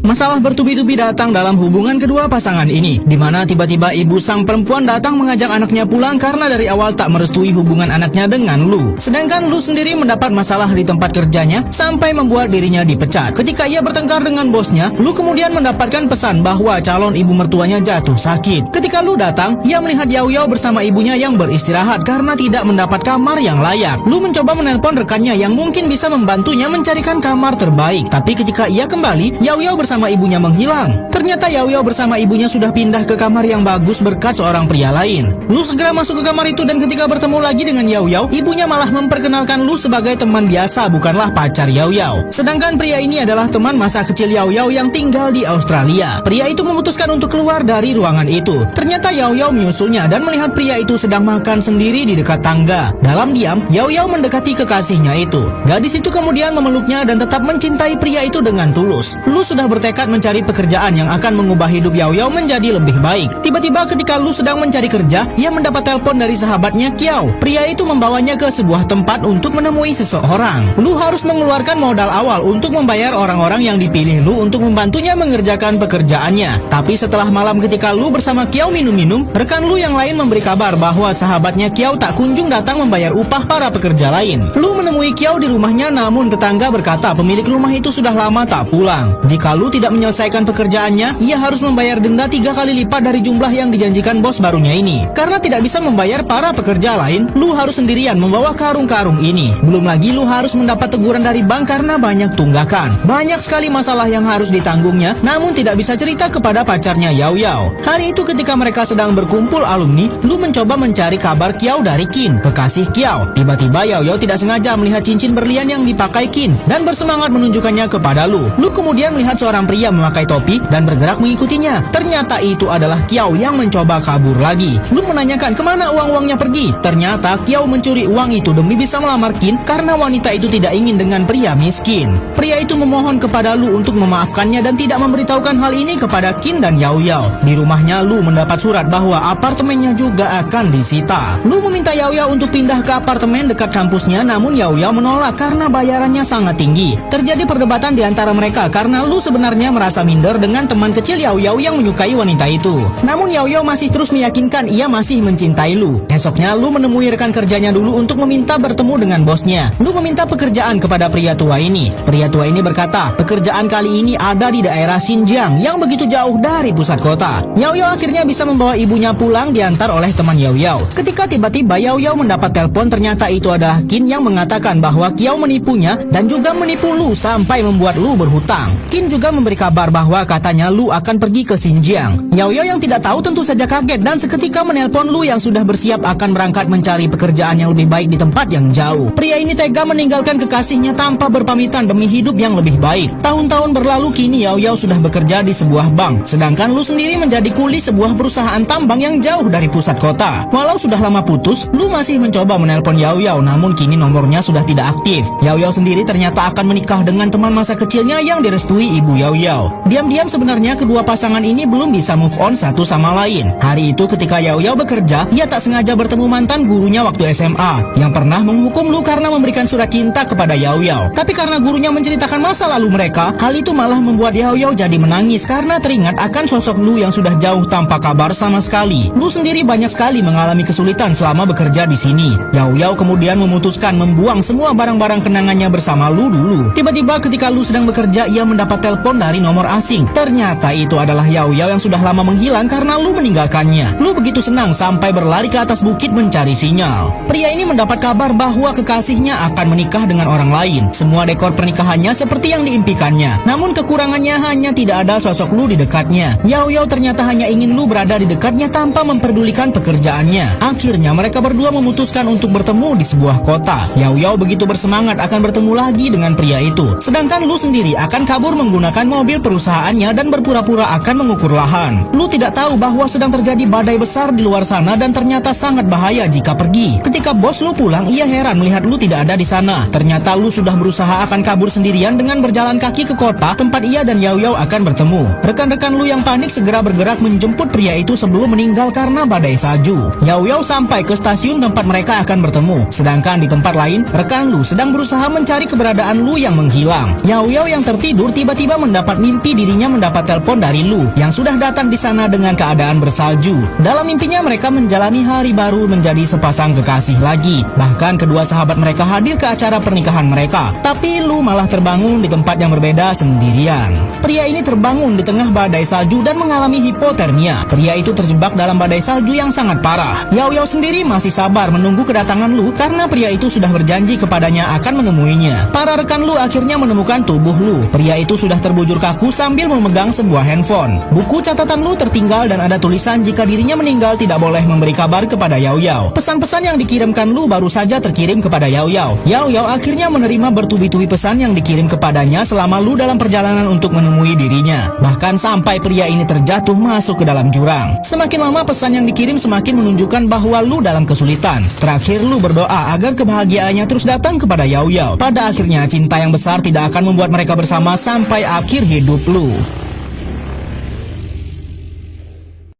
Masalah bertubi-tubi datang dalam hubungan kedua pasangan ini, di mana tiba-tiba ibu sang perempuan datang mengajak anaknya pulang karena dari awal tak merestui hubungan anaknya dengan Lu. Sedangkan Lu sendiri mendapat masalah di tempat kerjanya sampai membuat dirinya dipecat. Ketika ia bertengkar dengan bosnya, Lu kemudian mendapatkan pesan bahwa calon ibu mertuanya jatuh sakit. Ketika Lu datang, ia melihat Yao Yao bersama ibunya yang beristirahat karena tidak mendapat kamar yang layak. Lu mencoba menelpon rekannya yang mungkin bisa membantunya mencarikan kamar terbaik. Tapi ketika ia kembali, Yao Yao bersama ibunya menghilang. Ternyata Yao Yao bersama ibunya sudah pindah ke kamar yang bagus berkat seorang pria lain. Lu segera masuk ke kamar itu dan ketika bertemu lagi dengan Yao Yao, ibunya malah memperkenalkan Lu sebagai teman biasa, bukanlah pacar Yao Yao. Sedangkan pria ini adalah teman masa kecil Yao Yao yang tinggal di Australia. Pria itu memutuskan untuk keluar dari ruangan itu. Ternyata Yao Yao menyusulnya dan melihat pria itu sedang makan sendiri di dekat tangga. Dalam diam, Yao Yao mendekati kekasihnya itu. Gadis itu kemudian memeluknya dan tetap mencintai pria itu dengan tulus. Lu sudah bertekad mencari pekerjaan yang akan mengubah hidup Yao Yao menjadi lebih baik. Tiba-tiba ketika Lu sedang mencari kerja, ia mendapat telepon dari sahabatnya Kiao. Pria itu membawanya ke sebuah tempat untuk menemui seseorang. Lu harus mengeluarkan modal awal untuk membayar orang-orang yang dipilih Lu untuk membantunya mengerjakan pekerjaannya. Tapi setelah malam ketika Lu bersama Kiao minum-minum, rekan Lu yang lain memberi kabar bahwa sahabatnya Kiao tak kunjung datang membayar upah para pekerja lain. Lu menemui Kiao di rumahnya, namun tetangga berkata pemilik rumah itu sudah lama tak pulang. Jika Lu tidak menyelesaikan pekerjaannya, ia harus membayar denda 3 kali lipat dari jumlah yang dijanjikan bos barunya ini. Karena tidak bisa membayar para pekerja lain, Lu harus sendirian membawa karung-karung ini. Belum lagi Lu harus mendapat teguran dari bank karena banyak tunggakan. Banyak sekali masalah yang harus ditanggungnya, namun tidak bisa cerita kepada pacarnya Yao Yao. Hari itu ketika mereka sedang berkumpul alumni, Lu mencoba mencari kabar Kiao dari Qin, kekasih Kiao. Tiba-tiba Yao Yao tidak sengaja melihat cincin berlian yang dipakai Qin dan bersemangat menunjukkannya kepada Lu. Lu kemudian melihat seorang pria memakai topi dan bergerak mengikutinya. Ternyata itu adalah Kiao yang mencoba kabur lagi. Lu menanyakan kemana uang-uangnya pergi. Ternyata Kiao mencuri uang itu demi bisa melamar Qin karena wanita itu tidak ingin dengan pria miskin. Pria itu memohon kepada Lu untuk memaafkannya dan tidak memberitahukan hal ini kepada Qin dan Yao Yao. Di rumahnya Lu mendapat surat bahwa apartemennya juga akan disita. Lu meminta Yao Yao untuk pindah ke apartemen dekat kampusnya, namun Yao Yao menolak karena bayarannya sangat tinggi. Terjadi perdebatan di antara mereka karena Lu sebenarnya merasa minder dengan teman kecil Yao Yao yang menyukai wanita itu. Namun Yao Yao masih terus meyakinkan ia masih mencintai Lu. Esoknya Lu menemui rekan kerjanya dulu untuk meminta bertemu dengan bosnya. Lu meminta pekerjaan kepada pria tua ini. Pria tua ini berkata, pekerjaan kali ini ada di daerah Xinjiang yang begitu jauh dari pusat kota. Yao Yao akhirnya bisa membawa ibunya pulang diantar oleh teman Yao Yao. Ketika tiba-tiba Yao Yao mendapat telepon, ternyata itu adalah Qin yang mengatakan bahwa Kiao menipunya dan juga menipu Lu sampai membuat Lu berhutang. Qin juga memberi kabar bahwa katanya Lu akan pergi ke Xinjiang. Yao Yao yang tidak tahu tentu saja kaget dan seketika menelpon Lu yang sudah bersiap akan berangkat mencari pekerjaan yang lebih baik di tempat yang jauh. Pria ini tega meninggalkan kekasihnya tanpa berpamitan demi hidup yang lebih baik. Tahun-tahun berlalu, kini Yao Yao sudah bekerja di sebuah bank, sedangkan Lu sendiri menjadi kuli sebuah perusahaan tambang yang jauh dari pusat kota. Walau sudah lama putus, Lu masih mencoba menelpon Yao Yao, namun kini nomornya sudah tidak aktif. Yao Yao sendiri ternyata akan menikah dengan teman masa kecilnya yang direstui ibu Yao Yao. Diam-diam sebenarnya kedua pasangan ini belum bisa move on satu sama lain. Hari itu ketika Yao Yao bekerja, ia tak sengaja bertemu mantan gurunya waktu SMA yang pernah menghukum Lu karena memberikan surat cinta kepada Yao Yao. Tapi karena gurunya menceritakan masa lalu mereka, hal itu malah membuat Yao Yao jadi menangis karena teringat akan sosok Lu yang sudah jauh tanpa kabar sama sekali. Lu sendiri banyak sekali mengalami kesulitan selama bekerja di sini. Yao Yao kemudian memutuskan membuang semua barang-barang kenangannya bersama Lu dulu. Tiba-tiba ketika Lu sedang bekerja, ia mendapat telepon dari nomor asing. Ternyata itu adalah Yao Yao yang sudah lama menghilang karena Lu meninggalkannya. Lu begitu senang sampai berlari ke atas bukit mencari sinyal. Pria ini mendapat kabar bahwa kekasihnya akan menikah dengan orang lain. Semua dekor pernikahannya seperti yang diimpikannya. Namun kekurangannya hanya tidak ada sosok Lu di dekatnya. Yao Yao ternyata hanya ingin Lu berada di dekatnya tanpa memperdulikan pekerjaannya. Akhirnya mereka berdua memutuskan untuk bertemu di sebuah kota. Yao Yao begitu bersemangat akan bertemu lagi dengan pria itu. Sedangkan Lu sendiri akan kabur menggunakan mobil perusahaannya dan dan berpura-pura akan mengukur lahan. Lu tidak tahu bahwa sedang terjadi badai besar di luar sana dan ternyata sangat bahaya jika pergi. Ketika bos lu pulang, ia heran melihat lu tidak ada di sana. Ternyata lu sudah berusaha akan kabur sendirian dengan berjalan kaki ke kota tempat ia dan Yao Yao akan bertemu. Rekan-rekan lu yang panik segera bergerak menjemput pria itu sebelum meninggal karena badai salju. Yao Yao sampai ke stasiun tempat mereka akan bertemu. Sedangkan di tempat lain, rekan lu sedang berusaha mencari keberadaan lu yang menghilang. Yao Yao yang tertidur tiba-tiba mendapat mimpi dirinya mendapat telepon dari Lu yang sudah datang di sana dengan keadaan bersalju. Dalam mimpinya mereka menjalani hari baru menjadi sepasang kekasih lagi. Bahkan kedua sahabat mereka hadir ke acara pernikahan mereka. Tapi Lu malah terbangun di tempat yang berbeda sendirian. Pria ini terbangun di tengah badai salju dan mengalami hipotermia. Pria itu terjebak dalam badai salju yang sangat parah. Yao Yao sendiri masih sabar menunggu kedatangan Lu karena pria itu sudah berjanji kepadanya akan menemuinya. Para rekan Lu akhirnya menemukan tubuh Lu. Pria itu sudah terbujur kaku sambil memegang sebuah handphone. Buku catatan Lu tertinggal dan ada tulisan jika dirinya meninggal tidak boleh memberi kabar kepada Yao Yao. Pesan-pesan yang dikirimkan Lu baru saja terkirim kepada Yao Yao. Yao Yao akhirnya menerima bertubi-tubi pesan yang dikirim kepadanya selama Lu dalam perjalanan untuk menemui dirinya. Bahkan sampai pria ini terjatuh masuk ke dalam jurang. Semakin lama pesan yang dikirim semakin menunjukkan bahwa Lu dalam kesulitan. Terakhir Lu berdoa agar kebahagiaannya terus datang kepada Yao Yao. Pada akhirnya cinta yang besar tidak akan membuat mereka bersama sampai akhir hidup Lu.